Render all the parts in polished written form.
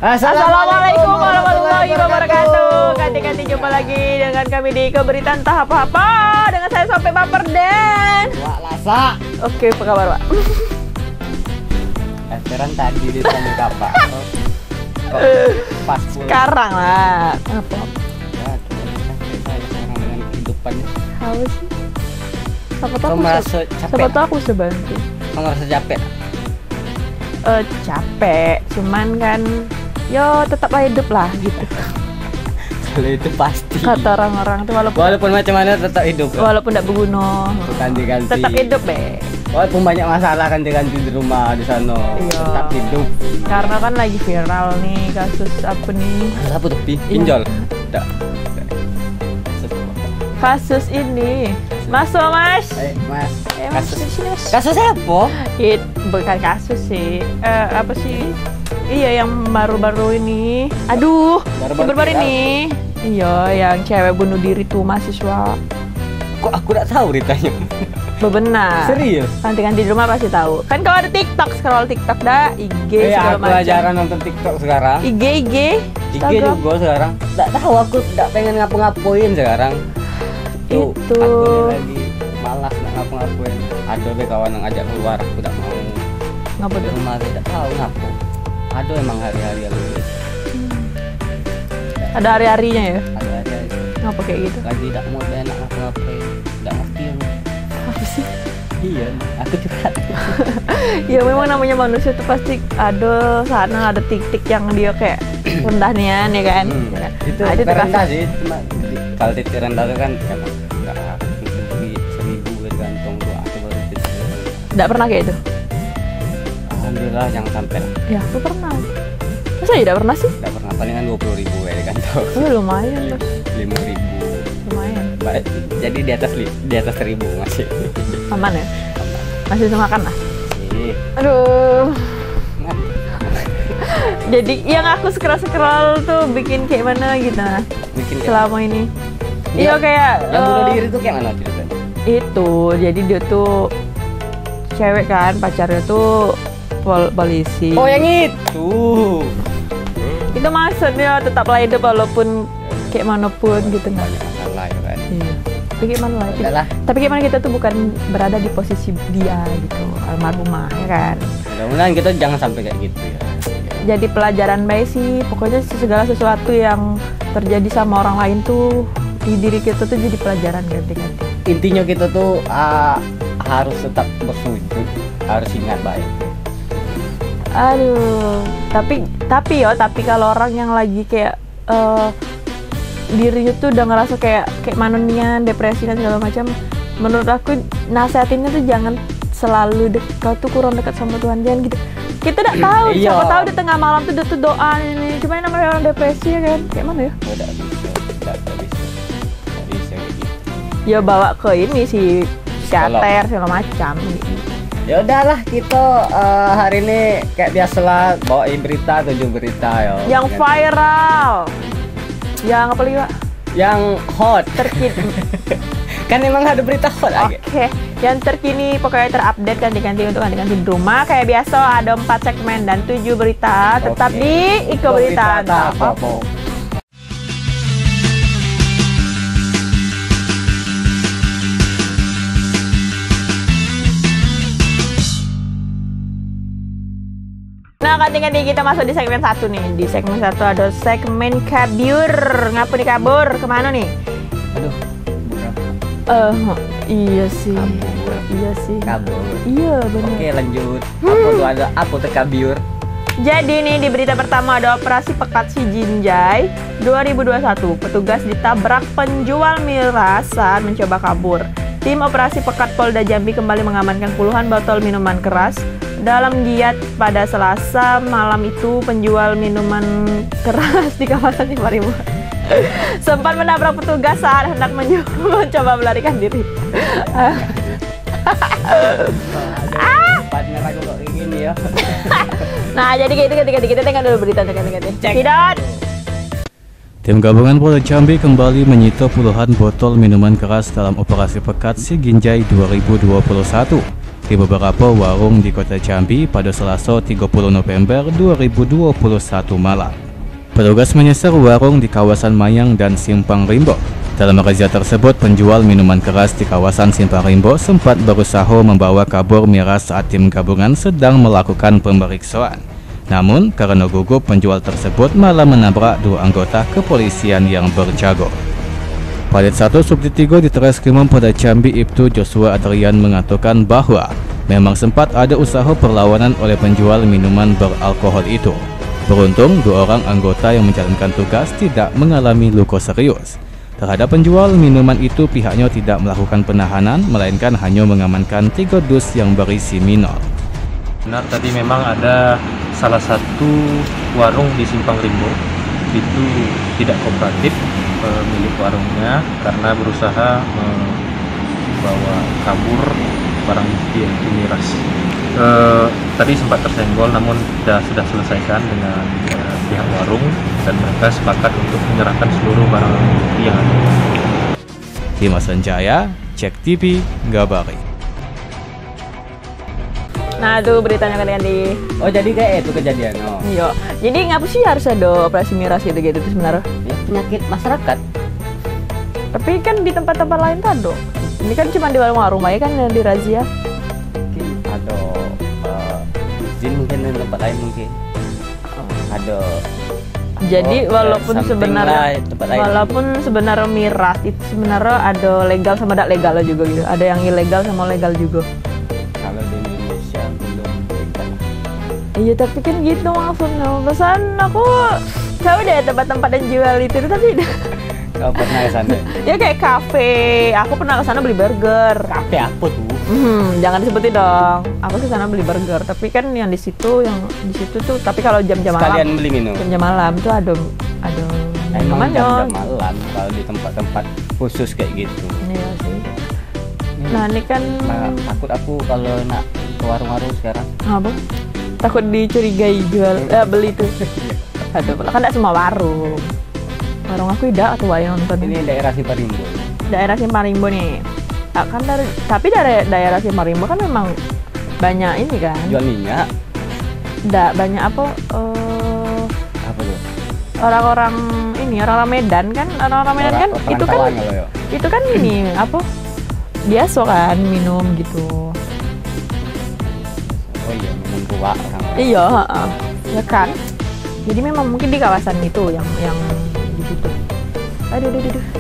Assalamualaikum warahmatullahi wabarakatuh. Ganti-ganti jumpa lagi dengan kami di Keberitaan Tahap Apa dengan saya Sope Baper dan Wak Lasa. Oke, apa kabar, Pak? Sekarang tadi ditanya kapan? Kok pas Sekarang lah. Apa? Ya, saya sekarang dengan kehidupannya. Apa sih? Siapa tahu Kau aku merasa siapa capek? tahu aku sebantu. Kau merasa capek? Capek, cuman kan yo tetaplah hidup lah gitu. Kalau itu pasti. Kata orang-orang tuh Walaupun macam mana tetap hidup. walaupun tidak berguna, Ganti-ganti. tetap hidup, Be. Walaupun banyak masalah ganti-ganti di rumah di sana. Iya. Tetap hidup. Karena kan lagi viral nih kasus apa nih? Apa tuh? Iya. Pinjol. Tidak. Kasus ini. Masuk, Mas. Mas. Mas, Kasus. sini, Mas. Kasus apa? Bukan kasus sih. Apa sih? Iya, yang baru-baru ini. Aduh, Baru-baru baru viral. ini. Iya, yang cewek bunuh diri tuh mahasiswa. Kok aku tidak tahu beritanya? Benar. Serius? Ganti-ganti di rumah pasti tahu. Kan kalau ada TikTok, scroll TikTok dah, IG segala Aku macam. jarang nonton TikTok sekarang. IG IG Instagram. juga sekarang. Tidak tahu, aku tidak pengen ngapa-ngapain sekarang. Tuh, Itu. aku nih lagi malas nak ngapa-ngapain. Ada be kawan yang ajak keluar, aku tidak mau. Ngapa Di tuh? rumah tidak tahu ngapa. Ada emang hari-hari yang ini. Ada hari-harinya ya? Ada hari-hari Ngapa kayak gitu? lagi tidak mau enak ngapa-ngapain. Tidak ngerti aku. Apa sih? Iya, aku juga. Ya memang namanya manusia tuh pasti ada sana ada titik yang dia kayak rendah nian ya kan? Ya kan? Itu Nah, bukan tuh rendah kasus- sih, cuma kalau titik rendah itu kan emang nggak seribu bergantung tuh aku baru titik rendah. Nggak pernah kayak itu? Alhamdulillah jangan sampai lah. Ya aku pernah. Masa tidak pernah sih? Nggak pernah, palingan 20.000 ya di kantor. Oh lumayan bos, 5.000. lumayan. Jadi di atas 1.000 masih. Aman ya? Masih bisa makan lah? Sih. Aduh. Jadi yang aku scroll tuh bikin kayak mana gitu nah, Bikin kayak selama ini. Iya kayak yang bunuh diri tuh kayak mana ceritanya? itu. Jadi dia tuh cewek kan, pacarnya tuh polisi. Oh yang itu. Itu maksudnya tetaplah hidup walaupun kayak manapun gitu nah. Banyak masalah ya kan. Iya. Tapi gimana lah? Udahlah. Tapi gimana kita tuh bukan berada di posisi dia gitu, almarhumah ya kan. Mudah-mudahan kita jangan sampai kayak gitu ya. Jadi pelajaran baik sih, pokoknya segala sesuatu yang terjadi sama orang lain tuh di diri kita tuh jadi pelajaran ganti-ganti. Intinya kita tuh harus tetap bersujud, harus ingat baik. Aduh, tapi kalau orang yang lagi kayak dirinya tuh udah ngerasa kayak manonian, depresi dan segala macam, menurut aku nasihatinnya tuh jangan selalu kau tuh kurang dekat sama Tuhan, jangan gitu. Kita udah tahu, Iya. siapa tahu di tengah malam tuh dia tuh doa ini, cuma yang namanya orang depresi ya kan, kayak mana ya? Tidak bisa kayak gitu. Ya bawa ke ini si psikiater segala macam. Ya udahlah, kita hari ini kayak biasalah bawain berita, 7 berita ya. Yang viral, yang apa lagi Pak? Yang hot. Terkini. Kan emang ada berita hot aja. Oke, yang terkini pokoknya terupdate ganti-ganti untuk ganti-ganti di rumah. Kayak biasa ada 4 segmen dan 7 berita. Tetap Oke. di Iko Berita. apa? Nah, ganti-ganti kita masuk di segmen 1 nih. Di segmen 1 ada segmen kabur. Ngapa nih kabur? Kemana nih? Aduh, bukan Iya sih. kabur. Iya sih. Kabur. Iya benar. Oke, lanjut. Apa tuh kabur? Jadi nih di berita pertama ada operasi pekat si Jinjai 2021. Petugas ditabrak penjual miras saat mencoba kabur. Tim operasi pekat Polda Jambi kembali mengamankan puluhan botol minuman keras dalam giat pada Selasa malam itu. Penjual minuman keras di kawasan Ciparimu sempat menabrak petugas saat hendak mencoba melarikan diri. Partner aku kok kayak gini ya. Nah jadi kayak itu ketika kita tengok dulu berita ganti-ganti. Tidak. Tim gabungan Polda Jambi kembali menyita puluhan botol minuman keras dalam operasi pekat Si Ginjai 2021. di beberapa warung di kota Jambi pada Selasa 30 November 2021 malam. Petugas menyisir warung di kawasan Mayang dan Simpang Rimbo. Dalam razia tersebut, penjual minuman keras di kawasan Simpang Rimbo sempat berusaha membawa kabur miras saat tim gabungan sedang melakukan pemeriksaan. Namun, karena gugup, penjual tersebut malah menabrak 2 anggota kepolisian yang berjaga. Padit 1 Subdit 3 di Treskrimum Polda Jambi Ibtu Joshua Adrian mengatakan bahwa memang sempat ada usaha perlawanan oleh penjual minuman beralkohol itu. Beruntung, 2 orang anggota yang menjalankan tugas tidak mengalami luka serius. Terhadap penjual minuman itu, pihaknya tidak melakukan penahanan, melainkan hanya mengamankan 3 dus yang berisi minol. Benar, tadi memang ada salah satu warung di Simpang Rimbo itu tidak kooperatif pemilik warungnya karena berusaha membawa kabur barang bukti yaitu miras. Tadi sempat tersenggol, namun sudah selesaikan dengan pihak warung dan mereka sepakat untuk menyerahkan seluruh barang bukti yang ada. Dimas Sanjaya, Cek TV, Gabari. Nah, itu beritanya kan di. Oh, jadi kayak itu kejadian. Oh. Iya. Jadi ngapa sih harus ada operasi miras gitu-gitu tuh sebenarnya? Ya, penyakit masyarakat. Tapi kan di tempat-tempat lain tuh ada. Ini kan cuma di warung-warung aja kan yang dirazia. Mungkin ada izin mungkin di tempat lain mungkin. Ada. Jadi walaupun something sebenarnya lah, tempat lain. sebenarnya miras itu sebenarnya ada legal sama tidak legal juga gitu. Ada yang ilegal sama legal juga. Kalau di Indonesia belum legal. Iya, tapi kan gitu maksudnya. Pesan aku tahu deh tempat-tempat yang jual itu tapi Kau pernah ke sana? ya kayak kafe. Aku pernah ke sana beli burger. Kafe apa tuh? Jangan disebutin dong. Aku ke sana beli burger, tapi kan yang di situ tuh, tapi kalau jam-jam Sekalian malam, beli minum. jam-jam malam tuh ada Emang minumannya. jam malam kalau di tempat-tempat khusus kayak gitu. Iya sih. Nah, ini kan Nah, takut aku kalau nak ke warung-warung sekarang. apa? Takut dicurigai beli tuh. Aduh, kan tidak semua warung. Warung aku tidak atau yang nonton. Ini daerah Siparimbo. Daerah Simpang Rimbo nih. Tapi dari daerah Simpang Rimbo kan memang banyak ini kan. Jual minyak. Banyak apa? Apa tuh? Orang-orang Medan kan. Orang-orang Medan kan itu kan perantauan kalau ya. itu kan ini apa? Biasa kan minum gitu. Oh iya, minum tua. Iya, heeh. Ya kan. Jadi memang mungkin di kawasan itu yang di situ. Aduh.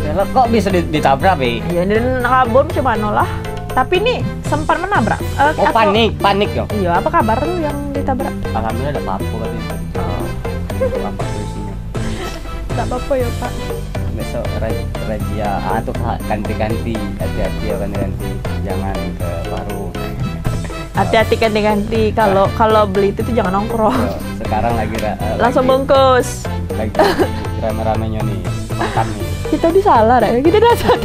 Ya, kok bisa ditabrak, Pi? Ya dan kabur cuma nolah. Tapi ini sempat menabrak. Oh, panik ya. Iya, apa kabar lu yang ditabrak? Alhamdulillah ada papu katanya. Oh, Apa polisinya? tak apa-apa ya, Pak. Besok razia tuh ganti-ganti, hati-hati ya ganti-ganti. Jangan ke warung. Hati-hati ganti-ganti. Kalau beli itu tuh jangan nongkrong. Yo, sekarang lagi Langsung bungkus. lagi rame-ramenya nih makan nih. Kita disalah ya. Kita dasar.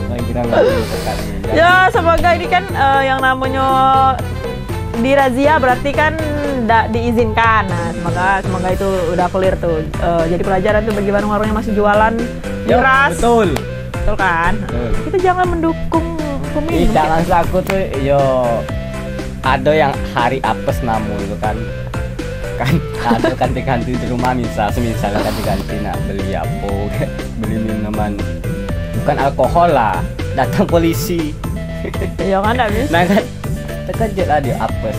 Lagi rame-ramenya sekali. Ya, semoga ini kan yang namanya dirazia berarti kan tidak diizinkan. Nah, semoga itu udah clear tuh. Jadi pelajaran tuh bagi warung-warung yang masih jualan miras. Betul kan? Betul. Kita jangan mendukung peminum. Tidak langsung aku tuh ada yang hari apes namu itu kan ada ganti-ganti di rumah misalnya ganti-ganti nak beli apa beli minuman bukan alkohol lah, datang polisi. Iya kan tidak bisa. Nah kan terkejut lah dia apes.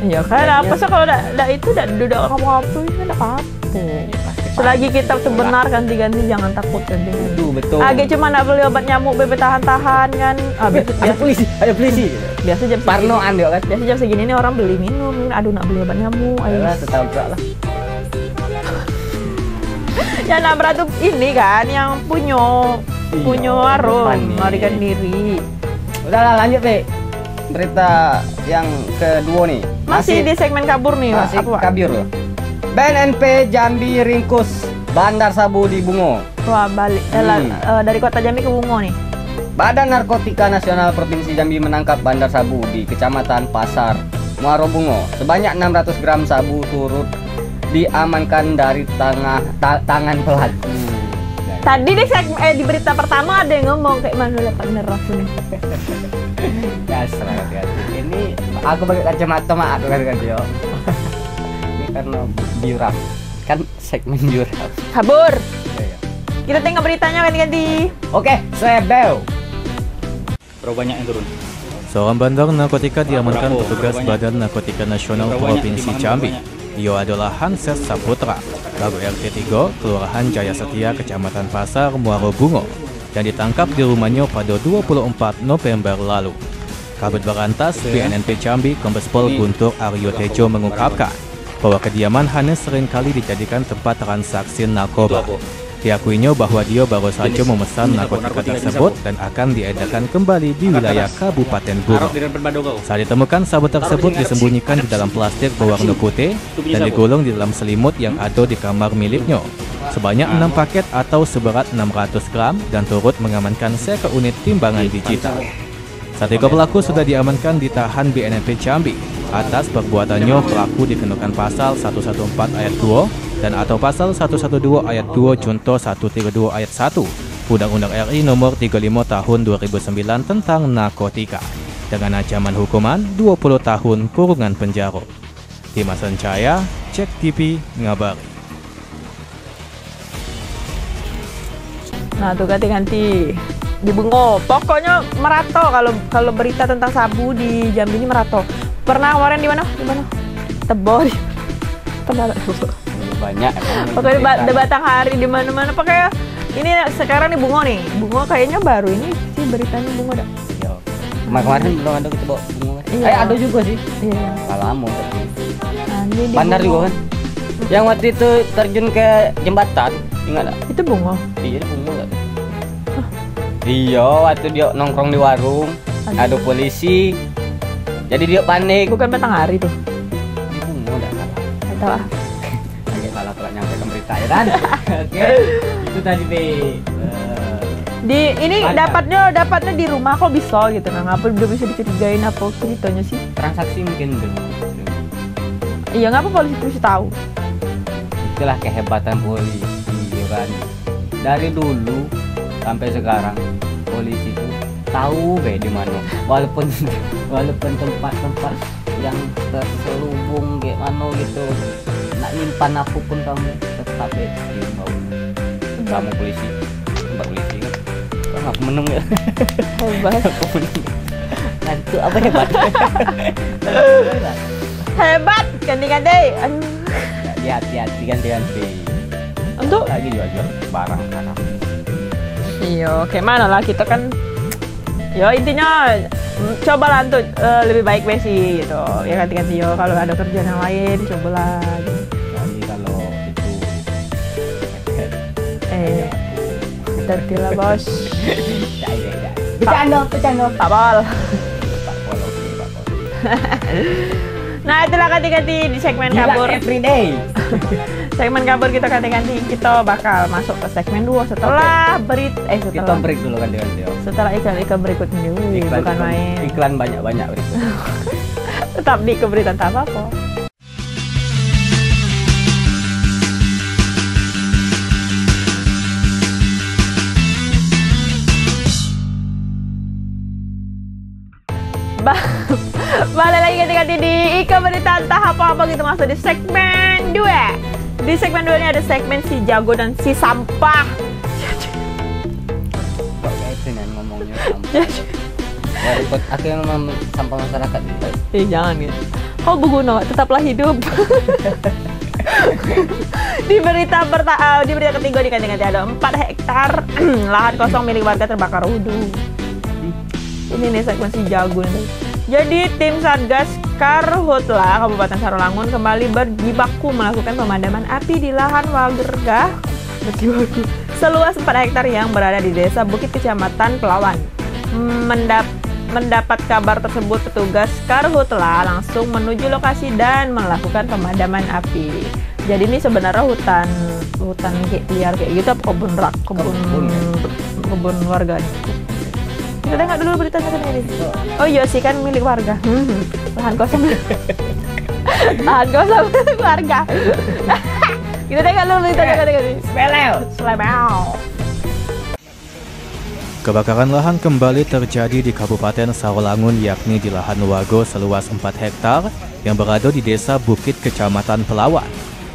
Iya kan apa sih kalau tidak itu tidak duduk ngapa-ngapa itu tidak apa-apa. Selagi kita tuh benar ganti-ganti jangan takut ganti-ganti. Betul. Agak cuma nak beli obat nyamuk bebek tahan-tahan kan. Ada polisi. Biasa jam Parnoan dia kan. Biasa jam segini nih orang beli minum. Aduh nak beli obat nyamuk. Ayo. Ayolah tetap lah. Ya nabrak tuh ini kan yang punya warung melarikan diri. Udahlah lanjut Pe. Berita yang kedua nih. Masih di segmen kabur nih. Masih Apa, Pak? kabur loh. BNP Jambi ringkus bandar sabu di Bungo. Wah balik dari kota Jambi ke Bungo nih. Badan Narkotika Nasional Provinsi Jambi menangkap bandar sabu di Kecamatan Pasar Muaro Bungo. Sebanyak 600 gram sabu turut diamankan dari tangan pelaku. Tadi di berita pertama ada yang ngomong kayak mana partner aku nih. Dasar hati-hati. Ini aku pakai kacamata mak aku kan yo. Ini karena biurap. Kan segmen biurap. Kabur. Iya. Kita tengok beritanya ganti-ganti. Oke, Sebel. Berapa banyak yang turun? Seorang bandar narkotika diamankan petugas Badan Narkotika Nasional Provinsi Jambi. Ia adalah Hanses Saputra, Baru RT 3, Kelurahan Jaya Setia, Kecamatan Pasar, Muaro Bungo, yang ditangkap di rumahnya pada 24 November lalu. Kabut Berantas BNNP Jambi, Kombes Pol Guntur Aryo Tejo mengungkapkan bahwa kediaman Hanes seringkali dijadikan tempat transaksi narkoba. Diakuinya bahwa dia baru saja memesan narkotika tersebut dan akan diedarkan kembali di wilayah Kabupaten Bungo. Saat ditemukan, sabu tersebut disembunyikan di dalam plastik berwarna putih dan digulung di dalam selimut yang ada di kamar miliknya. Sebanyak 6 paket atau seberat 600 gram dan turut mengamankan seka unit timbangan digital. Saat itu pelaku sudah diamankan ditahan BNNP Jambi. Atas perbuatannya, pelaku dikenakan pasal 114 ayat 2 dan atau pasal 112 ayat 2 junto 132 ayat 1 Undang-Undang RI nomor 35 tahun 2009 tentang narkotika dengan ancaman hukuman 20 tahun kurungan penjara. Dimas Sancaya, Cek TV, ngabari. Nah tuh ganti-ganti di Bungo. Pokoknya merato kalau berita tentang sabu di Jambi ini merato. Pernah kemarin di mana? Di mana? Tebor. Banyak. Pokoknya Batang Hari di mana-mana. Pokoknya ini sekarang di Bungo nih. Bungo kayaknya baru ini sih beritanya Bungo dah. Yo. Kemarin belum ada kita bawa Bungo. Iya. Ada juga sih. Iya. Kalamu tapi. Nah, ini di Bandar Bungo. juga kan. Yang waktu itu terjun ke jembatan, ingat enggak? Itu Bungo. Iya, di Bungo enggak? Iya, waktu dia nongkrong di warung, ada polisi. Jadi dia panik. Bukan Batang Hari tuh. Di Bungo enggak salah. Enggak tahu ah. Agak salah kalau nyampe ke berita ya kan. Oke. Itu tadi deh. Di ini Banyak. dapatnya di rumah kok bisa gitu. Nah, ngapa udah bisa dicurigain apa ceritanya sih? Transaksi mungkin belum. Iya, ngapa polisi bisa tahu? Itulah kehebatan polisi, ya kan. Dari dulu sampai sekarang polisi itu tahu di mana. Walaupun tempat-tempat yang terselubung kayak mana gitu, nak nyimpan apapun kamu tetap dihimbau. Kamu polisi, tempat polisi kan. Kamu aku menung ya. Hebat. Aku menung. Nah itu apa hebat? Hebat, ganti-ganti. Hati-hati ganti-ganti. Untuk Lagi jual-jual barang sekarang. iya, kayak mana lah kita kan. Yo intinya cobalah untuk lebih baik sih gitu. Ya ganti-ganti yo kalau ada kerjaan yang lain cobalah. Gitu. Jadi kalau itu Tertilah bos. Bercanda. Pak Pol. Pak Pol, oke, Pak Pol. Nah itulah ganti-ganti di segmen kabur. Everyday. Segmen kabur kita ganti-ganti. Kita bakal masuk ke segmen 2 setelah Kita setelah break dulu kan dengan dia. setelah iklan berikutnya. Wih, bukan main. Iklan banyak-banyak berikut. Tetap di Keberitaan Tak Apa. Balik lagi ganti-ganti di Keberitaan Tak Apa gitu masuk di segmen 2. Di segmen 2 ini ada segmen si jago dan si sampah. Kok kayak itu nih ngomongnya sampah. Ya, ikut aku yang ngomong sampah masyarakat gitu. Jangan gitu. Kau berguna, tetaplah hidup. Di berita ketiga di ganti-ganti ada 4 hektar lahan kosong milik warga terbakar hudu. Ini nih segmen si jago nih. Jadi tim Satgas Karhutla Kabupaten Sarolangun kembali berjibaku melakukan pemadaman api di lahan warga seluas 4 hektar yang berada di Desa Bukit Kecamatan Pelawan. Mendapat kabar tersebut, petugas Karhutla langsung menuju lokasi dan melakukan pemadaman api. Jadi ini sebenarnya hutan kayak liar kayak gitu, kebun warga nih. Kita tengok dulu beritanya kan ini. Oh iya sih kan milik warga. Lahan kosong. Lahan kosong milik warga. Kita tengok dulu beritanya kan ini. Spelel. Selebel. Kebakaran lahan kembali terjadi di Kabupaten Sarolangun, yakni di lahan Wago seluas 4 hektar yang berada di Desa Bukit, Kecamatan Pelawan.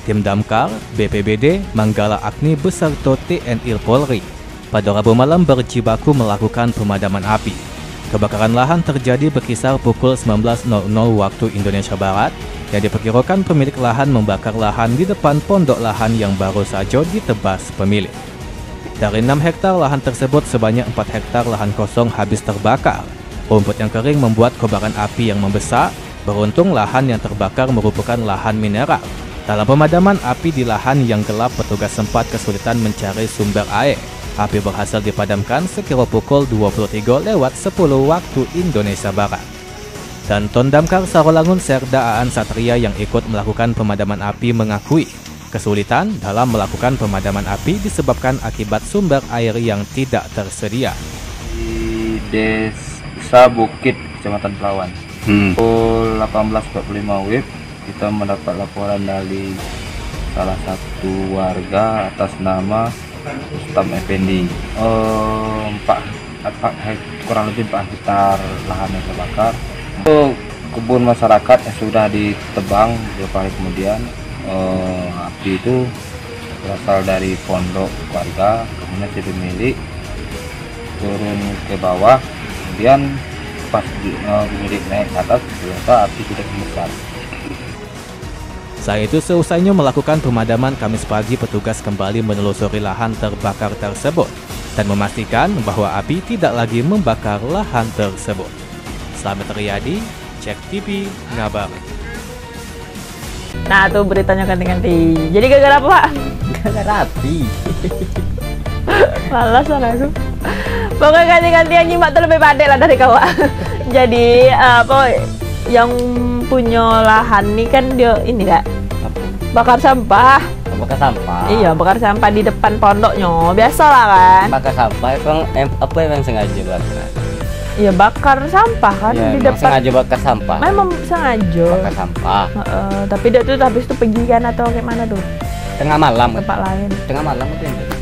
Tim Damkar, BPBD, Manggala Agni beserta TNI Polri pada Rabu malam berjibaku melakukan pemadaman api. Kebakaran lahan terjadi berkisar pukul 19.00 waktu Indonesia Barat, yang diperkirakan pemilik lahan membakar lahan di depan pondok lahan yang baru saja ditebas pemilik. Dari 6 hektar lahan tersebut, sebanyak 4 hektar lahan kosong habis terbakar. Rumput yang kering membuat kobaran api yang membesar. Beruntung lahan yang terbakar merupakan lahan mineral. Dalam pemadaman api di lahan yang gelap, petugas sempat kesulitan mencari sumber air. Api berhasil dipadamkan sekira pukul 23.10 waktu Indonesia Barat. Dan Ton Damkar Sarolangun Serda Aan Satria yang ikut melakukan pemadaman api mengakui kesulitan dalam melakukan pemadaman api disebabkan akibat sumber air yang tidak tersedia. Di Desa Bukit, Kecamatan Pelawan. Pukul 18.45 WIB kita mendapat laporan dari salah satu warga atas nama Ustam Effendi. Kurang lebih 4 hektar lahan yang terbakar. Untuk kebun masyarakat yang sudah ditebang beberapa hari kemudian. Api itu berasal dari pondok warga, kemudian si pemilik turun ke bawah, kemudian pas pemilik naik ke atas, ternyata api sudah membesar. Saat itu seusainya melakukan pemadaman Kamis pagi, petugas kembali menelusuri lahan terbakar tersebut dan memastikan bahwa api tidak lagi membakar lahan tersebut. Slamet Riyadi, Cek TV, Ngabar. Nah tuh beritanya ganti-ganti. Jadi gara-gara apa, Pak? Gara-gara api. Malasan aku. Pokoknya ganti-ganti yang nyimak tuh lebih pandai lah dari kau. Jadi apa yang punya lahan nih kan dia ini kak bakar sampah. Bakar sampah. Iya, bakar sampah di depan pondoknya. Biasa lah kan. Bakar sampah itu apa yang sengaja bakar? Iya, bakar sampah kan Ya, di depan. sengaja bakar sampah. Memang sengaja. Bakar sampah. Tapi dia tuh habis itu pergi kan atau kayak mana tuh? Tengah malam. Tempat lain. Tengah malam itu yang jadi.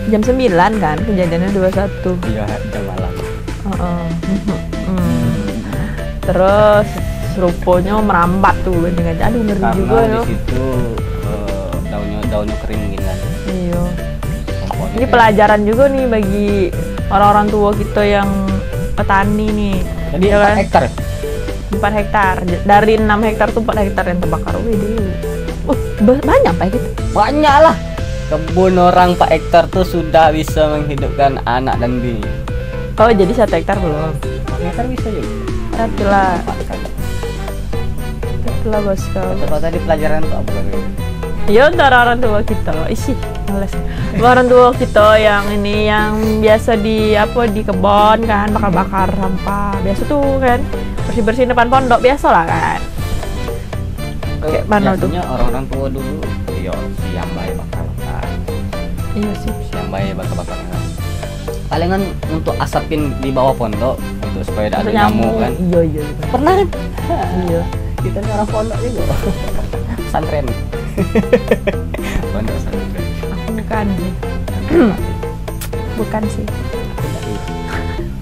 Jam 9 kan kejadiannya 21. Iya, jam malam. Terus rupanya merambat tuh dengan aduh ngeri Karena juga di ya. situ daunnya kering gini kan. Iya. Pohonnya Ini kering. pelajaran juga nih bagi orang-orang tua kita yang petani nih. Jadi Iya 4 kan? hektar. 4 hektar. Dari 6 hektar tuh 4 hektar yang terbakar. Wih, banyak Pak gitu. Banyak lah. Kebun orang 4 hektar tuh sudah bisa menghidupkan anak dan bini. Oh, jadi 1 hektar belum. 4 hektar bisa juga. Itulah bosku. Kalau tadi pelajaran tuh apa lagi? Ya untuk orang tua kita. Isi, males. Orang tua kita yang ini yang biasa di kebun kan bakar-bakar sampah. Biasa tuh kan bersih-bersih depan pondok biasa lah kan. Kayak mana tuh? Biasanya orang-orang tua dulu, iya siang bayi bakar-bakar. Iya sih. Siang bayi bakar-bakar kan. Palingan untuk asapin di bawah pondok untuk supaya tidak ada nyamuk kan. Iya. Pernah kan? Iya. Kita ini orang pondok juga. Pesantren. Pondok pesantren. Aku bukan sih. Bukan sih.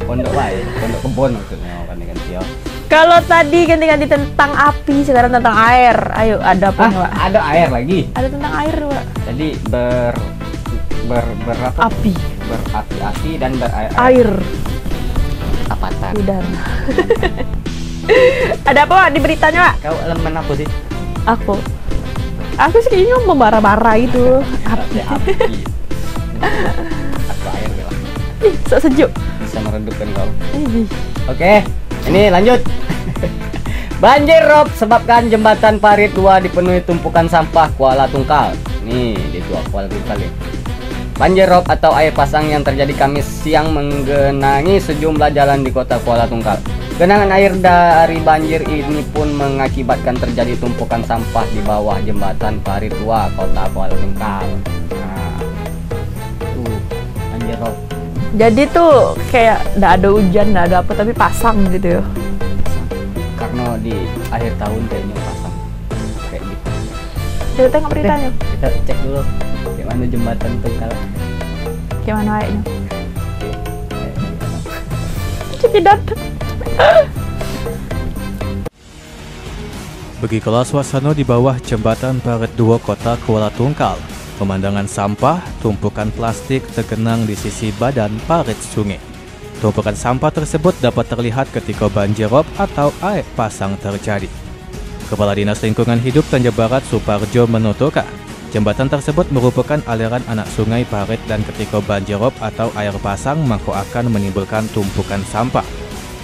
Pondok bayi, pondok kebun maksudnya kan dengan dia. Kalau tadi ganti-ganti tentang api, sekarang tentang air. Ayo, ada apa nih, Pak? Ada air lagi. Ada tentang air, Pak. Jadi berapa? Api, Berapi-api dan air, apatan. udara. Ada apa, Pak, di beritanya, Pak? Kau elemen apa sih? Aku sih kayaknya membara-bara itu. Api. Aku air bilang. Ih, sok sejuk. Bisa meredupkan kau. Ih, Oke, ini lanjut. Banjir rob sebabkan jembatan Parit 2 dipenuhi tumpukan sampah Kuala Tungkal. Nih, di Kuala Tungkal ya. Banjir rob atau air pasang yang terjadi Kamis siang menggenangi sejumlah jalan di kota Kuala Tungkal. Genangan air dari banjir ini pun mengakibatkan terjadi tumpukan sampah di bawah jembatan Parit 2 kota Kuala Tungkal. Nah, tuh banjir rob. jadi tuh kayak nggak ada hujan, nggak ada apa, tapi pasang gitu ya. Karena di akhir tahun kayaknya pasang kayak gitu. Kita tengok beritanya. Kita cek dulu gimana jembatan Tungkal. Gimana airnya? tidak. Begitulah suasana di bawah jembatan Parit 2 Kota Kuala Tungkal. Pemandangan sampah, tumpukan plastik tergenang di sisi badan parit sungai. Tumpukan sampah tersebut dapat terlihat ketika banjir rob atau air pasang terjadi. Kepala Dinas Lingkungan Hidup Tanja Barat Suparjo menuturkan, jembatan tersebut merupakan aliran anak sungai Parit dan ketika banjir rob atau air pasang maka akan menimbulkan tumpukan sampah.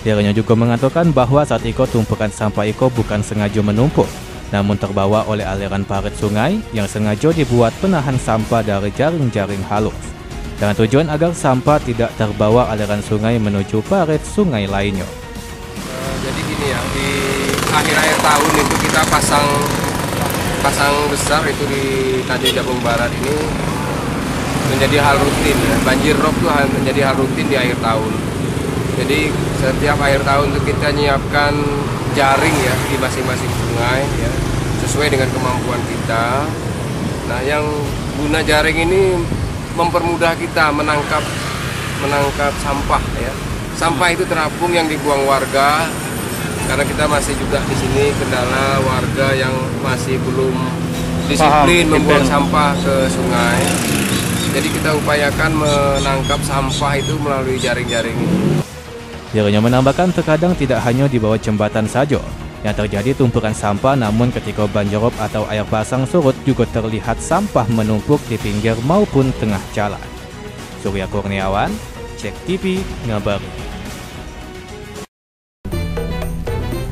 Dirinya juga mengatakan bahwa saat itu tumpukan sampah itu bukan sengaja menumpuk, namun terbawa oleh aliran parit sungai yang sengaja dibuat penahan sampah dari jaring-jaring halus, dengan tujuan agar sampah tidak terbawa aliran sungai menuju parit sungai lainnya. Jadi gini ya, di akhir-akhir tahun itu kita pasang besar itu di Tanjung Jabung Barat ini menjadi hal rutin ya. Banjir rob itu menjadi hal rutin di akhir tahun. Jadi setiap akhir tahun itu kita nyiapkan jaring ya di masing-masing sungai ya, sesuai dengan kemampuan kita. Nah, yang guna jaring ini mempermudah kita menangkap sampah ya. Sampah itu terapung yang dibuang warga, karena kita masih juga di sini kendala warga yang masih belum disiplin membuang sampah ke sungai. Jadi kita upayakan menangkap sampah itu melalui jaring-jaring ini. Dirinya menambahkan terkadang tidak hanya di bawah jembatan saja yang terjadi tumpukan sampah, namun ketika banjir rob atau air pasang surut juga terlihat sampah menumpuk di pinggir maupun tengah jalan. Surya Kurniawan, Cek TV, Ngabaru.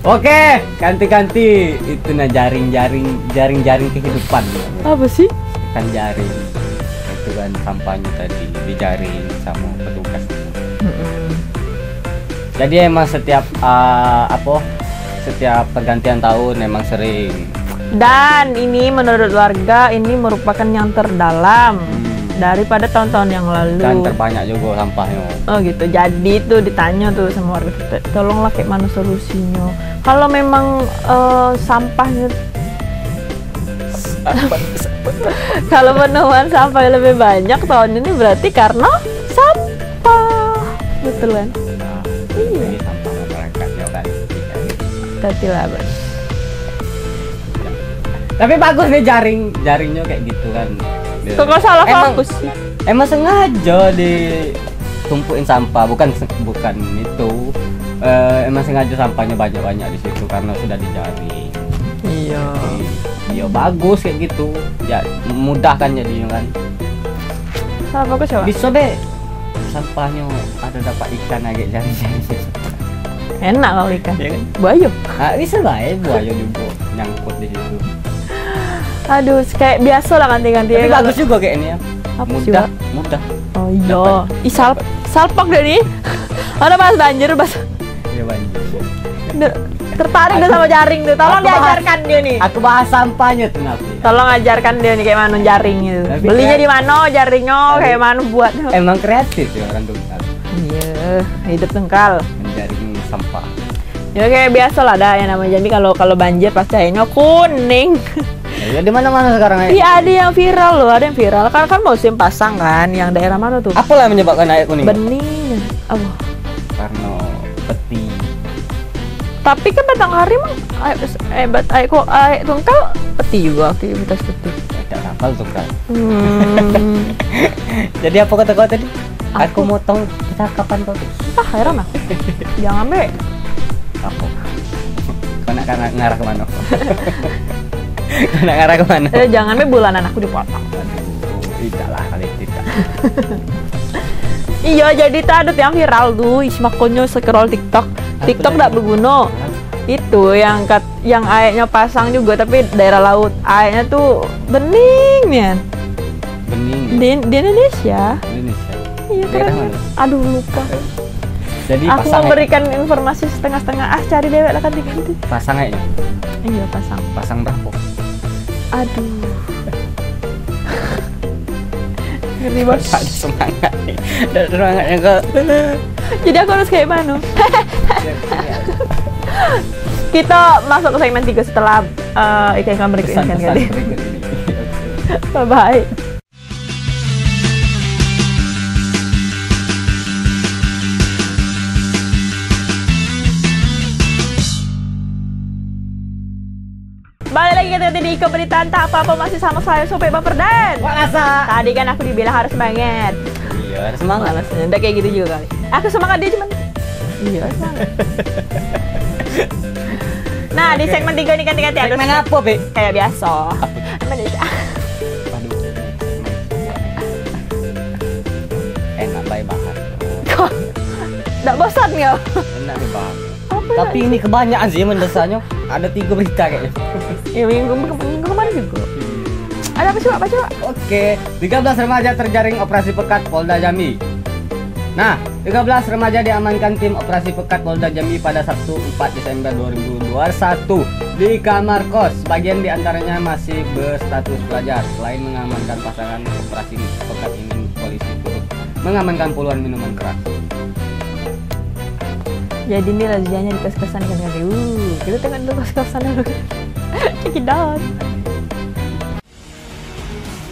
Oke, ganti-ganti itu nah jaring kehidupan. Apa sih? Kan jaring. Itu kan sampahnya tadi dijaring sama petugas. Jadi emang setiap pergantian tahun emang sering. Dan ini menurut warga ini merupakan yang terdalam daripada tahun-tahun yang lalu. Dan terbanyak juga sampahnya. Oh gitu. Jadi itu ditanya tuh sama warga kita, tolonglah kayak mana solusinya. Kalau memang sampahnya kalau penemuan sampah lebih banyak tahun ini berarti karena sampah. Betul kan? Iya. Sampah masyarakat ya kan. Tapi lah, Bang. Tapi bagus nih jaringnya kayak gitu kan. Kok salah fokus sih? Emang sengaja ditumpuin sampah, bukan itu. Emang sengaja sampahnya banyak di situ karena sudah dijaring. Iya. Iya bagus kayak gitu. Ya mudah kan jadinya kan. Salah fokus ya, Bang? Bisa deh. Sampahnya ada dapat ikan agak jaring-jaring. Enak kalau ikan. Ya kan? Buaya. Ah, bisa lah ya buaya juga nyangkut di situ. Aduh, kayak biasa lah ganti-ganti. Tapi bagus juga kayak ini ya. Apa sih, Bang? Mudah. Oh iya. Dapat. Ih, salpok deh nih. Ada bahas banjir, bahas. Iya banjir. Tertarik deh sama jaring tuh. Tolong diajarkan dia nih. Aku bahas sampahnya tuh nanti. Tolong ajarkan dia nih kayak mana jaring itu. Tapi Belinya kan- di mana jaringnya, kayak mana buatnya. Emang kreatif ya orang Tungkal Iya, hidup Tungkal. menjaring sampah. Ya kayak biasa lah dah yang namanya jadi kalau banjir pasti airnya kuning. Ya di mana-mana sekarang air. Iya ada yang viral loh, ada yang viral. Kan musim pasang kan, yang daerah mana tuh? Apa lah yang menyebabkan air kuning? Bening. Oh. Karena peti. Tapi kan Batanghari mah air Tungkal peti juga aktivitas peti. Tidak hafal Tungkal. Hmm. Jadi apa kata kau tadi? Aku Aku- mau tahu kita kapan kau. Ah heran aku. Jangan be. Aku. Kau nak ngarah kemana? Kau nak ngarah kemana? Jangan be bulanan aku dipotong. Aduh, tidak lah kali tidak. Iya jadi tadi yang viral tuh, makanya scroll TikTok. TikTok tuh? tidak berguna. Itu yang airnya pasang juga tapi daerah laut airnya tuh bening nih. Bening. Di Indonesia. Indonesia. Iya Daerah keren. mana? Aduh lupa. Jadi Aku pasang memberikan informasi setengah-setengah. Cari dewek lah ganti-ganti. pasang aja. Iya pasang. Pasang berapa? Aduh. Ngeri bos. Tak ada semangat. Ada semangatnya kok. Jadi aku harus kayak mana? Kita masuk ke segmen 3 setelah iklan berikut ini kan Pesan-pesan kali. berikut ini. Bye bye. ganti-ganti di pemberitaan tak apa-apa masih sama saya Sope Baperdan. Masa? Tadi kan aku dibilang harus semangat. Iya, harus semangat. Malasnya, udah kayak gitu juga kali. Aku semangat dia cuman. Iya semangat. Nah di segmen 3 ini ganti-ganti harus. Segmen apa, Be? Kayak biasa. Aduh. Enak baik bahas. Kok nggak bosan ya? Enak nih bahas. Tapi ini kebanyakan sih mendesanya. Ada 3 berita kayaknya. Ya minggu kemarin juga. Ada apa coba? Oke, 13 remaja terjaring operasi pekat Polda Jambi. Nah, 13 remaja diamankan tim operasi pekat Polda Jambi pada Sabtu 4 Desember 2021 di kamar kos. Sebagian diantaranya masih berstatus pelajar. Selain mengamankan pasangan operasi pekat ini, polisi turut mengamankan puluhan minuman keras. Jadi ini razzianya di kos-kosan kan. Kita tengok dulu kos-kosan dulu. Check it out.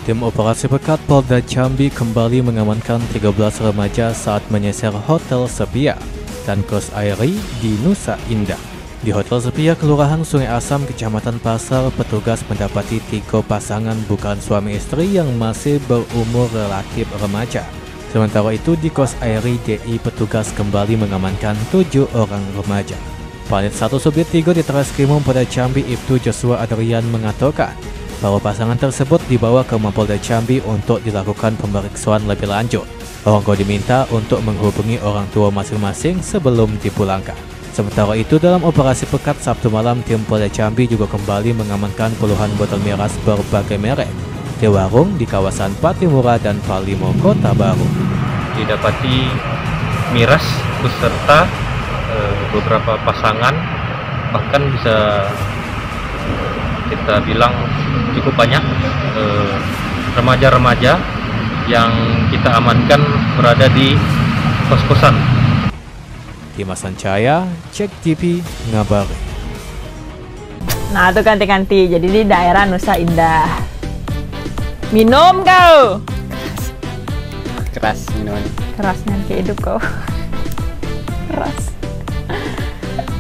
Tim operasi pekat Polda Jambi kembali mengamankan 13 remaja saat menyisir Hotel Sepia dan kos Airi di Nusa Indah. Di Hotel Sepia, Kelurahan Sungai Asam, Kecamatan Pasar, petugas mendapati 3 pasangan bukan suami istri yang masih berumur relatif remaja. Sementara itu di kos Airi DI, petugas kembali mengamankan 7 orang remaja. Panit 1 Subdit 3 di Treskrimum Polda Jambi Ibtu Joshua Adrian mengatakan bahwa pasangan tersebut dibawa ke Mapolda Jambi untuk dilakukan pemeriksaan lebih lanjut. Orang tua diminta untuk menghubungi orang tua masing-masing sebelum dipulangkan. Sementara itu dalam operasi pekat Sabtu malam, tim Polda Jambi juga kembali mengamankan puluhan botol miras berbagai merek di warung di kawasan Patimura dan Palimo, Kota Baru. Didapati miras beserta beberapa pasangan, bahkan bisa kita bilang cukup banyak remaja-remaja yang kita amankan berada di kos-kosan. Dimas Sancaya, Cek TV, ngabari. Nah itu ganti-ganti. Jadi di daerah Nusa Indah. Minum kau. Keras minuman. Kerasnya kayak hidup kau. Keras.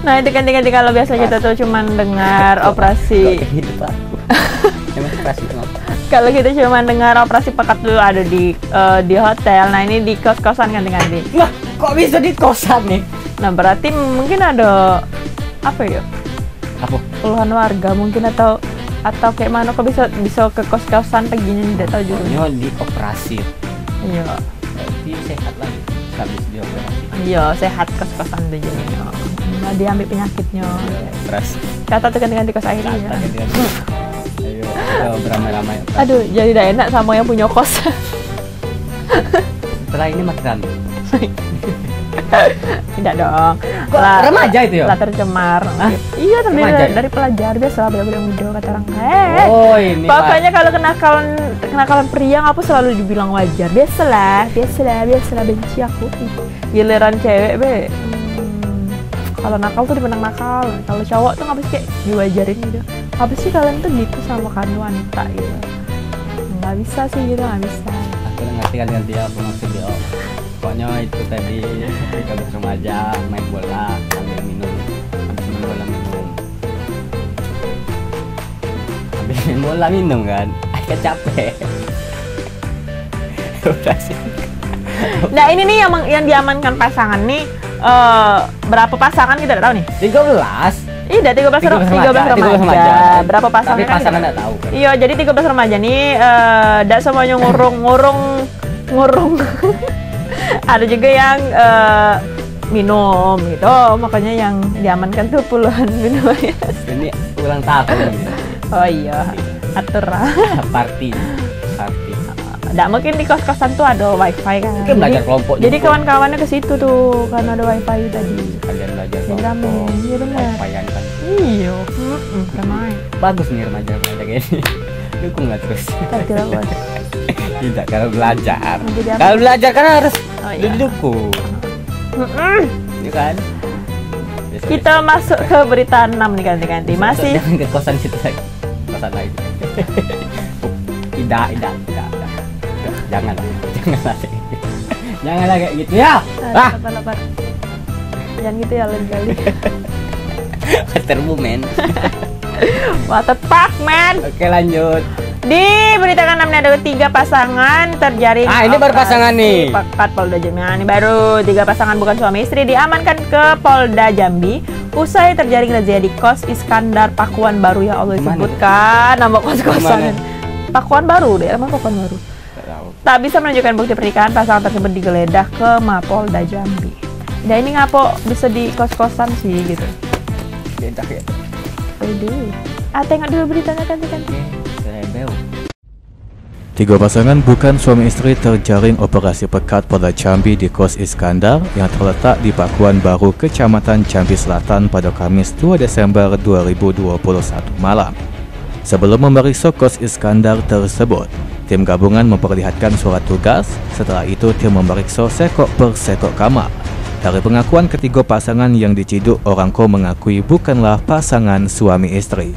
Nah itu ganti-ganti kalau biasa kita tuh cuman dengar operasi. Hidup aku. Emang keras itu apa? Kalau kita cuman dengar operasi pekat dulu ada di hotel. Nah ini di kos-kosan ganti-ganti. Wah, kok bisa di kosan nih? Nah berarti mungkin ada apa ya? Apa? Puluhan warga mungkin atau kayak mana kok bisa ke kos-kosan paginya tidak tahu juga. Ini di operasi. Iya. Berarti sehat lagi. Habis di operasi. Iya sehat kos-kosan tuh jadinya. Nggak diambil penyakitnya. Operasi. Kata tuh ganti-ganti kos akhirnya. Ayo, kita beramai-ramai. Aduh jadi tidak enak sama yang punya kos. Setelah ini makan. Tidak dong. Kok remaja itu ya? Lah tercemar. Iya terdiri dari pelajar biasa budak muda kata orang. Oh ini. Pokoknya kalau kenakalan pria aku selalu dibilang wajar. Biasalah benci aku. Giliran cewek kalau nakal tuh dimenang nakal. Kalau cowok tuh ngapa sih kayak diwajarin gitu. Apa sih kalian tuh gitu sama kan wanita gitu. Nggak bisa sih gitu, nggak bisa. Aku ngerti kan dia apa maksud dia. Pokoknya itu tadi kita remaja main bola sambil minum, habis main bola minum, habis main bola minum kan, agak capek. Udah sih. Nah ini nih yang diamankan pasangan nih berapa pasangan kita tidak tahu nih? 13. Iya 13 remaja. Berapa pasangan? Tapi kan pasangan tidak tahu. Kan? Iya jadi 13 remaja nih tidak semuanya ngurung. Ada juga yang minum gitu, makanya yang diamankan tuh puluhan minuman. Ini ulang tahun. Oh iya, atur party. Nggak mungkin di kos-kosan tuh ada wifi kan. Mungkin belajar kelompok. Jadi kawan-kawannya ke situ tuh karena ada wifi tadi. Kalian belajar jadi rame, iya benar. Wifi-an kan. Iya, ramai. Bagus nih remaja-remaja kayak ini. Dukunglah terus. Tidak bos. Tidak kalau belajar. Kalau belajar kan harus didukung. Ini kan. Kita masuk ke berita 6 nih ganti-ganti. Masih jangan ke kosan situ lagi. Kosan lain. Tidak. Janganlah kayak gitu ya. Lapar. Jangan gitu ya lain kali. Terbumen. What the fuck, man? Oke, lanjut. Di berita ke-6 ini ada 3 pasangan terjaring. Ini baru pasangan nih. Pekat Polda Jambi. Nah, ini baru 3 pasangan bukan suami istri diamankan ke Polda Jambi usai terjaring razia di kos Iskandar Pakuan Baru. Ya Allah, disebutkan nama kos-kosan. Pakuan Baru deh, emang Pakuan Baru. Tak bisa menunjukkan bukti pernikahan, pasangan tersebut digeledah ke Mapolda Jambi. Nah, ini ngapo bisa di kos-kosan sih gitu. Beda ya. Aduh. Tengok dulu beritanya ganti-ganti. 3 pasangan bukan suami istri terjaring operasi pekat Polda Jambi di kos Iskandar yang terletak di Pakuan Baru, Kecamatan Jambi Selatan pada Kamis 2 Desember 2021 malam. Sebelum memeriksa kos Iskandar tersebut, tim gabungan memperlihatkan surat tugas. Setelah itu tim memeriksa sekok per sekok kamar. Dari pengakuan ketiga pasangan yang diciduk, orangko mengakui bukanlah pasangan suami istri.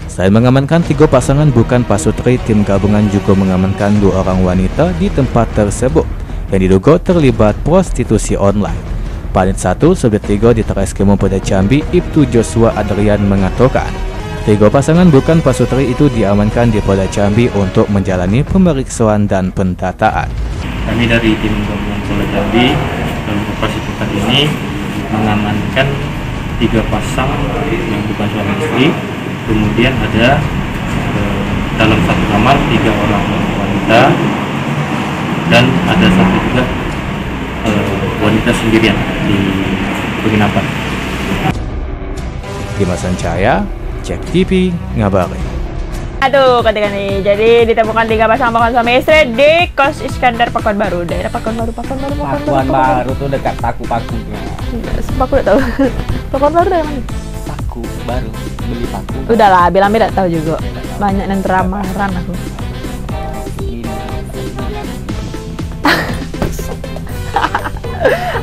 Selain mengamankan 3 pasangan bukan pasutri, tim gabungan juga mengamankan 2 orang wanita di tempat tersebut yang diduga terlibat prostitusi online. Panit 1 Subdit 3 di Treskrimum Polda Jambi, Ibtu Joshua Adrian mengatakan 3 pasangan bukan pasutri itu diamankan di Polda Jambi untuk menjalani pemeriksaan dan pendataan. Kami dari tim gabungan Polda Jambi dalam operasi pekat ini mengamankan 3 pasang yang bukan suami istri. Kemudian ada dalam satu kamar 3 orang wanita dan ada satu juga wanita sendirian di penginapan. Dimas Sancaya, Cek TV, ngabari. Aduh, ketika nih, jadi ditemukan 3 pasangan bukan suami istri di kos Iskandar Pakuan Baru, daerah Pakuan Baru. Pakuan Baru tuh dekat Paku-Pakunya. Paku udah tahu. Pakuan Baru dari mana? Paku baru beli paku. Udahlah, bilang tidak tahu juga. Banyak yang dramaran aku.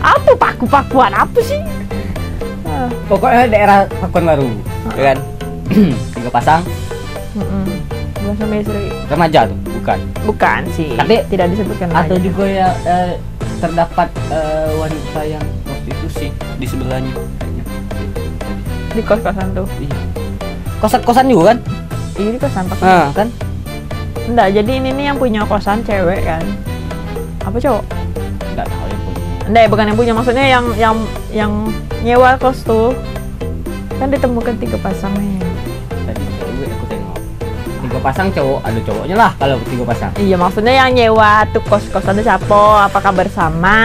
Apa paku-pakuan apa sih? Pokoknya daerah Pakuan Baru, ya kan? 3 pasang. Bukan suami istri. Remaja tuh, bukan? Bukan sih. Tapi tidak disebutkan. Atau aja. juga ya terdapat wanita yang prostitusi di sebelahnya. Di kos-kosan tuh. Iya. Kosan juga kan? Iya, di kosan Pakuan. Kan? Enggak, jadi ini nih yang punya kosan cewek kan. Apa cowok? Enggak tahu yang punya. Enggak, bukan yang punya, maksudnya yang nyewa kos tuh. Kan ditemukan 3 pasang nih. Tadi cewek aku tengok. 3 pasang cowok, ada cowoknya lah kalau 3 pasang. Iya, maksudnya yang nyewa tuh kos-kosan itu siapa? Apakah bersama?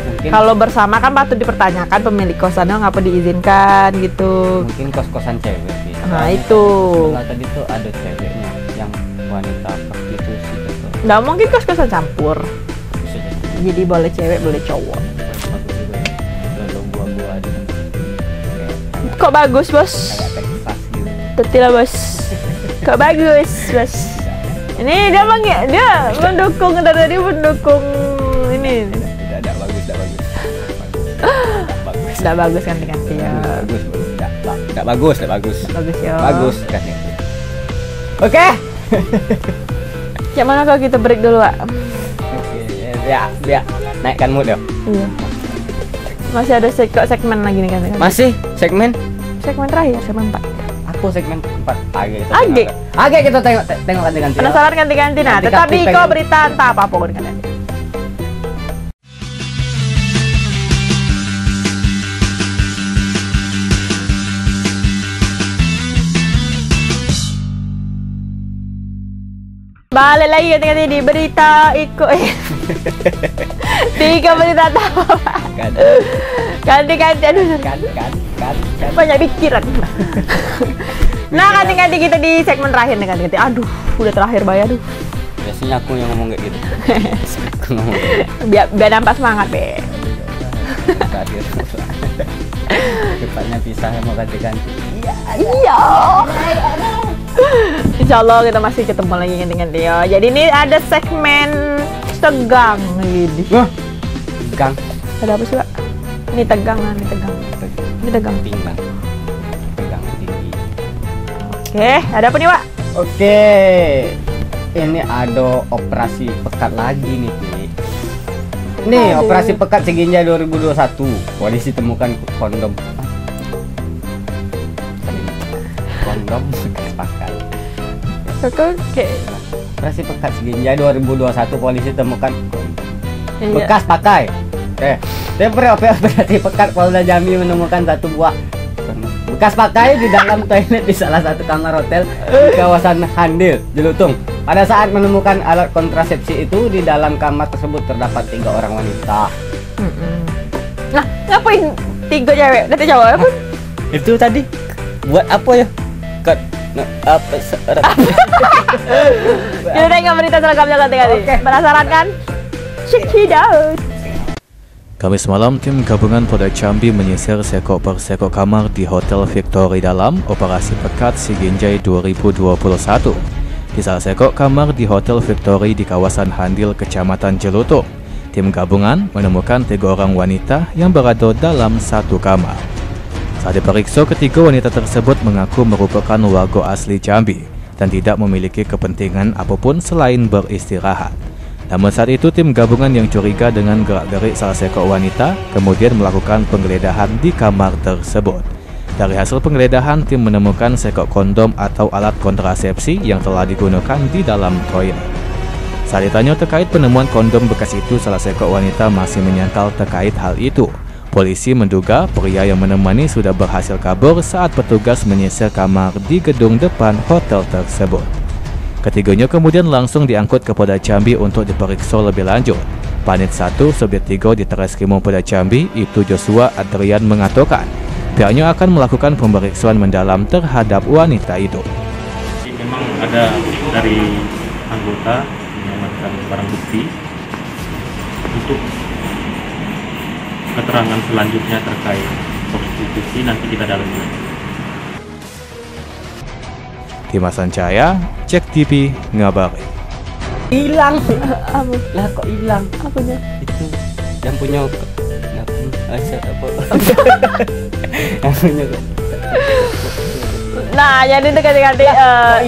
Mungkin, kalau bersama kan patut dipertanyakan pemilik kosannya ngapa diizinkan gitu. mungkin kos-kosan cewek gitu. Nah, itu. Kalau tadi tuh ada ceweknya yang wanita prostitusi gitu. Nggak mungkin kos-kosan campur. Bisa jadi. Jadi boleh cewek, boleh cowok. Bagus juga ya. Lalu gua ada Kok bagus, Bos? kayak Texas gitu. Tetilah, Bos. Kok bagus, Bos? Ini dia mendukung dari tadi mendukung ini. Tidak bagus. Tidak bagus ganti-ganti ya. Tidak bagus. Bagus ya. Bagus kan ya. Oke. Cak mana kalau kita break dulu, Pak? Oke, ya naikkan mood ya. Iya. Masih ada segmen lagi nih kan? Masih segmen Segmen terakhir, segmen 4. aku segmen 4 Age. kita tengok ganti-ganti. Penasaran ganti-ganti nah, Ganti-ganti tetapi pengen. kau berita entah apa ganti-ganti. Balik lagi ganti-ganti di berita ikut. 3 berita tahu. Ganti-ganti aduh. Kan. Banyak pikiran. Nah, ganti-ganti kita di segmen terakhir nih ganti-ganti. Aduh, udah terakhir bayar aduh. Biasanya aku yang ngomong kayak gitu. Aku ngomong. Biar nampak semangat, Be. Terakhir. Cepatnya pisah mau ganti-ganti. Iya. Insya Allah kita masih ketemu lagi ganti-ganti ya. Jadi ini ada segmen tegang ini. Tegang. Ada apa sih, Pak? Ini tegang. Ini tegang. Pinggang. Tegang tinggi. Oke, ada apa nih, Pak? Oke. Ini ada operasi pekat lagi nih, Ki. Nih, Aduh. operasi pekat Seginja 2021. Polisi temukan kondom. kondom bekas pakai. Kok kayak Operasi pekat Sijinjai 2021 polisi temukan iya. bekas pakai. Operasi pekat Polda Jambi menemukan satu buah bekas pakai di dalam toilet di salah satu kamar hotel di kawasan Handil, Jelutung. Pada saat menemukan alat kontrasepsi itu di dalam kamar tersebut terdapat 3 orang wanita. Nah, ngapain 3 cewek? Nanti cowok apa? Itu tadi buat apa ya? Apa Yaudah nggak berita selengkapnya ganti-ganti. Penasaran kan? Check it out. Kamis malam, tim gabungan Polda Jambi menyisir sekok per sekok kamar di Hotel Victory dalam Operasi Pekat Sijinjai 2021. Di salah sekok kamar di Hotel Victory di kawasan Handil, Kecamatan Jelutung, tim gabungan menemukan 3 orang wanita yang berada dalam satu kamar. Saat diperiksa, ketiga wanita tersebut mengaku merupakan warga asli Jambi dan tidak memiliki kepentingan apapun selain beristirahat. Namun saat itu tim gabungan yang curiga dengan gerak-gerik salah sekok wanita kemudian melakukan penggeledahan di kamar tersebut. Dari hasil penggeledahan, tim menemukan sekok kondom atau alat kontrasepsi yang telah digunakan di dalam toilet. Saat ditanya terkait penemuan kondom bekas itu, salah sekok wanita masih menyangkal terkait hal itu. Polisi menduga pria yang menemani sudah berhasil kabur saat petugas menyisir kamar di gedung depan hotel tersebut. Ketiganya kemudian langsung diangkut ke Polda Jambi untuk diperiksa lebih lanjut. Panit 1 Subdit 3 di Treskrimum Polda Jambi, Ibtu Joshua Adrian mengatakan pihaknya akan melakukan pemeriksaan mendalam terhadap wanita itu. Memang ada dari anggota mengamankan barang bukti untuk keterangan selanjutnya terkait prostitusi nanti kita dalami lagi. Dimas Sancaya, Cek TV ngabari. Hilang. Apa? Lah kok hilang? Apanya? Itu yang punya yang punya Nah, jadi itu ganti-ganti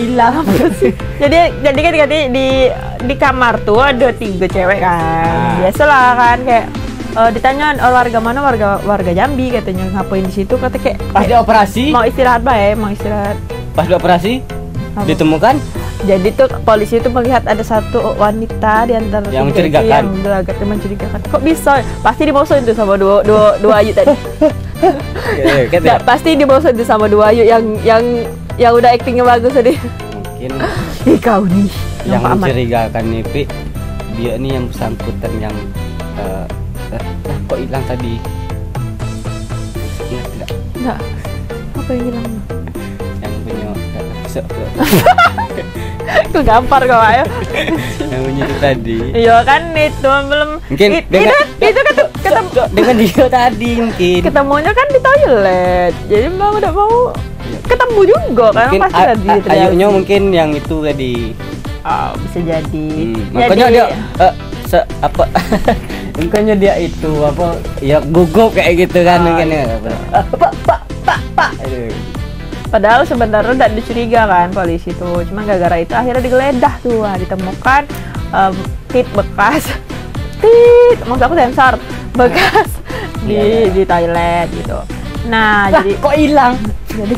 hilang. jadi ganti-ganti di kamar tuh ada 3 cewek kan. Biasalah kan kayak ditanya warga mana, warga Jambi katanya, ngapain di situ, kata kayak Pas di operasi, mau istirahat bae, mau istirahat. pas di operasi Apa? ditemukan Jadi tuh polisi itu melihat ada satu wanita di antara Yang 3 itu mencurigakan. yang agak mencurigakan. Kok bisa? Pasti dibosan itu sama dua ayu tadi. Nggak, pasti dibosan itu sama 2 ayu yang udah aktingnya bagus tadi. mungkin Ih, kau nih yang nampak aman. mencurigakan nih Pi, dia nih yang bersangkutan yang kok hilang tadi. Ingat tidak? Enggak. Apa yang hilang? Yang punya Aku gampar kau ayo. yang punya itu tadi. Iya kan itu belum. Mungkin Itu ketemu dengan dia tadi mungkin. ketemunya kan di toilet. Jadi mau udah mau ketemu juga kan Mungkin pasti tadi. ayunya mungkin yang itu tadi. Oh, bisa jadi. Makanya dia apa makanya dia itu apa ya gugup kayak gitu kan mungkin ya. Pak. Padahal sebenarnya tidak dicuriga kan polisi tuh, cuma gara-gara itu akhirnya digeledah tuh, ditemukan tit bekas, maksud aku sensor bekas di toilet gitu. Nah, jadi kok hilang? jadi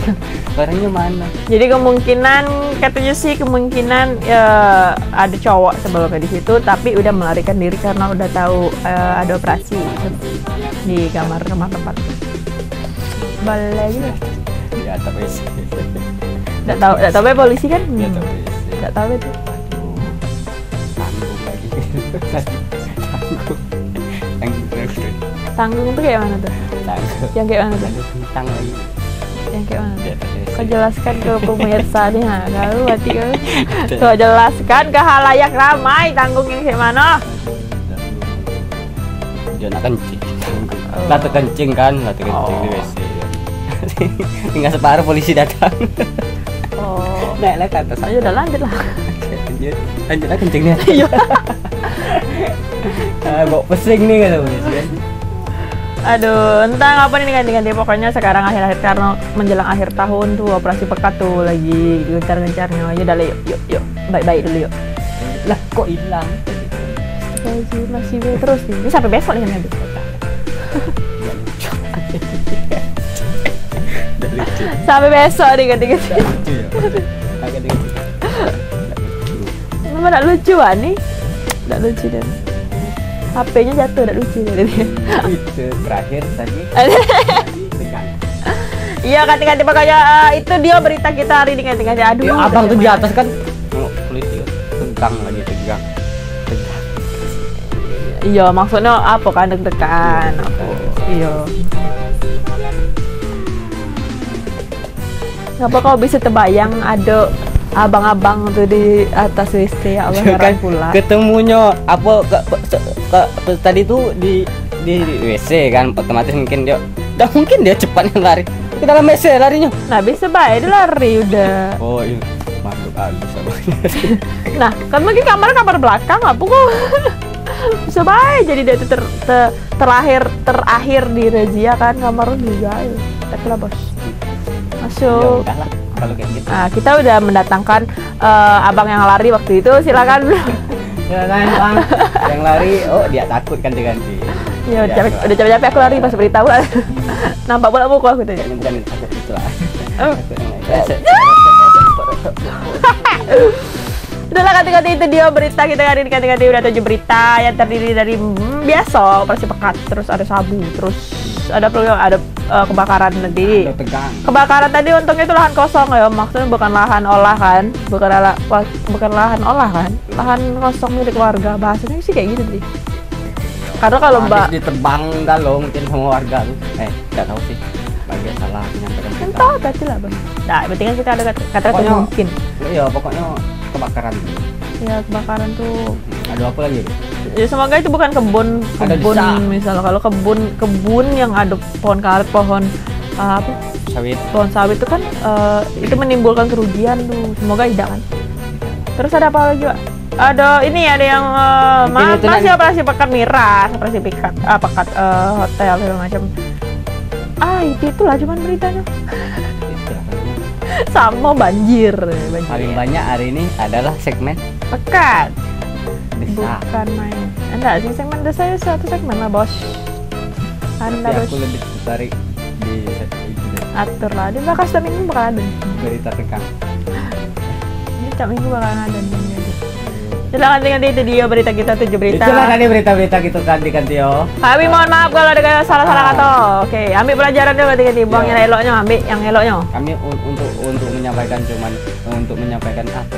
Barangnya mana? Jadi kemungkinan katanya sih ya, ada cowok sebelumnya di situ, tapi udah melarikan diri karena udah tahu ada operasi di kamar tempat. Balai juga. Di atas WC. Nggak tahu ya polisi kan? Di atas WC. Nggak tahu itu. Tanggung lagi. Tanggung tuh kayak mana tuh? Tanggung. Yang kayak mana tuh? Tentang lagi. Yang kayak mana? Di atas WC. Kau jelaskan ke pemirsa nih, kalau hati kau. Kau jelaskan ke halayak ramai tanggung yang kayak mana? Dia nak kencing. Latu kencing kan, latu kencing di WC. Tinggal separuh polisi datang. Oh, Naiklah ke atas. ayo udah lanjut lah. Lanjutlah kencingnya. Iya. Kok pusing nih kata polisi kan. Aduh, entah apa nih ganti-ganti, pokoknya sekarang akhir-akhir karena menjelang akhir tahun tuh operasi pekat tuh lagi gencar-gencarnya. Ayo udah yuk, baik-baik dulu yuk. Lah kok hilang? Masih terus nih. Ini sampai besok nih kan nanti. Sampai besok diganti-ganti. Memang tak lucu nih. Tak lucu dan HP-nya jatuh, tak lucu jadi. Itu terakhir tadi. Iya, ganti-ganti pokoknya itu dia berita kita hari ini ganti-ganti. Aduh, Ya, abang tuh di atas kan. Kulit tegang lagi tegang. Iya, maksudnya apa kan deg-degan apa. Iya. Ngapa kau bisa terbayang ada abang-abang tuh di atas WC, ya Allah, heran pula. Ketemunya apa tadi tuh di WC kan, otomatis mungkin dia mungkin dia cepatnya lari ke dalam WC larinya. Nah, bisa baik dia lari udah. Oh iya, masuk habis abang. Nah, kan mungkin kamar belakang apa kok. Bisa baik jadi dia tuh terakhir di razia kan kamar juga ya. Tak lah bos. Ya Masuk. udahlah kalau kayak gitu. Nah, kita udah mendatangkan abang yang lari waktu itu, silakan. Ya kan bang, yang lari, oh dia takut kan ganti. Ya udah capek-capek aku lari pas beritahu. Nampak pula muka aku tadi. Kayaknya bukan takut itu lah. Udahlah, ganti-ganti itu dia berita kita hari ini. Ganti-ganti udah 7 berita yang terdiri dari biasa operasi pekat, terus ada sabu, terus ada kebakaran tadi. Ada tegang. Kebakaran tadi untungnya itu lahan kosong ya, maksudnya bukan lahan olah kan, bukan lahan olah kan, lahan kosong milik warga, bahasanya sih kayak gitu sih. Karena kalau Habis ditebang kalau mungkin sama warga tuh, nggak tahu sih, bagian salah menyampaikan berita. entah berarti lah bang. Nah, berarti kan kita ada kata Pokoknya- mungkin. Iya pokoknya kebakaran. Ya kebakaran tuh. Ada apa lagi? Ya semoga itu bukan kebun Ada desa. misalnya kalau kebun yang ada pohon karet, pohon apa? Sawit. Pohon sawit itu kan itu menimbulkan kerugian tuh. Semoga tidak kan. Terus ada apa lagi, Pak? Ada yang Mungkin itu masih nanti- operasi pekat miras, operasi pekat hotel segala macam. Itulah cuman beritanya. Sama banjir. Paling banyak hari ini adalah segmen Pekat. desa. Bukan main. Enggak sih, segmen desa itu satu segmen lah, bos. Anda Tapi bos aku lebih tertarik di itu deh, atur lah. Di bakal setiap minggu bakal ada. berita tegang. Ini setiap minggu bakal ada nih. Silahkan ganti itu dia berita kita 7 berita. Itulah tadi berita-berita gitu ganti-ganti yo. Kami mohon maaf kalau ada salah-salah kata. Oke, ambil pelajaran dulu ganti-ganti. Buang yang eloknya, ambil yang eloknya. Kami untuk menyampaikan untuk menyampaikan apa?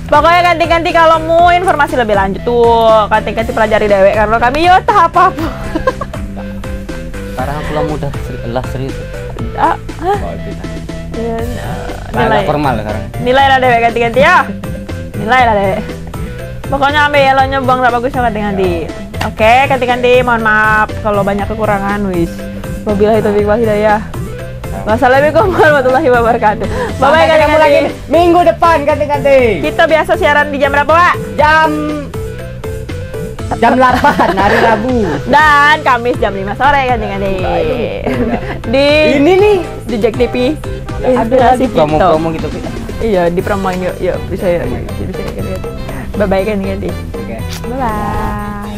Pokoknya ganti-ganti kalau mau informasi lebih lanjut tuh ganti-ganti pelajari dewek karena kami yo tak apa-apa. Sekarang aku udah serius. Ah, hah? Oh, berita. Ya, Nilai formal sekarang. Nilai lah dewek ganti-ganti ya. Nilai lah dewek. Pokoknya ambil eloknya buang tak bagusnya ganti-ganti. Oke, ganti-ganti. Mohon maaf kalau banyak kekurangan, wis. Wabillahi taufiq wal hidayah. Wassalamualaikum warahmatullahi wabarakatuh. Bye-bye Ketemu lagi ganti-ganti. minggu depan ganti-ganti. Kita biasa siaran di jam berapa, Pak? Jam 8 hari Rabu. Dan Kamis jam 5 sore ganti-ganti. Di Ini nih. di Jack TV. Ada Inspirasi lagi promo-promo gitu. Iya, di promoin yuk, bisa ya. Bisa ganti-ganti. Bye-bye ganti-ganti. Oke. Bye-bye.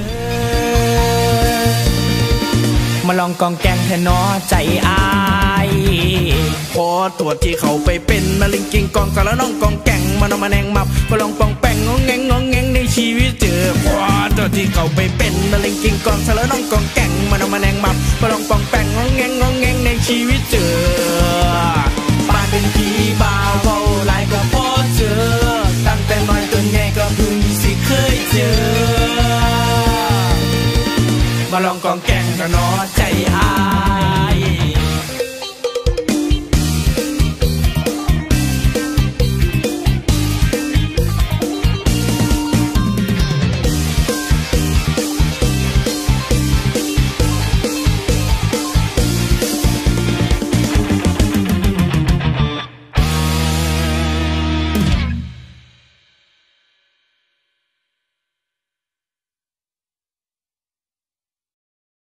มาลองกองแกงแทนอใจอายพอตัวจที่เขาไปเป็นมาลิงกิงกองสารน้องกองแกงมานองมาแนงมับมาลองปองแปงงงแงงในชีวิตเจอพอตัวที่เขาไปเป็นมาลิงกิงกองสารน้องกองแกงมานองมาแนงมับมาลองปองแปงงงแงงในชีวิตเจอบ้านเป็นผีบ่าวเบาหลายก็พอเจอตั้งแต่น้อยจนใหญ่ก็เพิ่งสิเคยเจอมาลองกองแก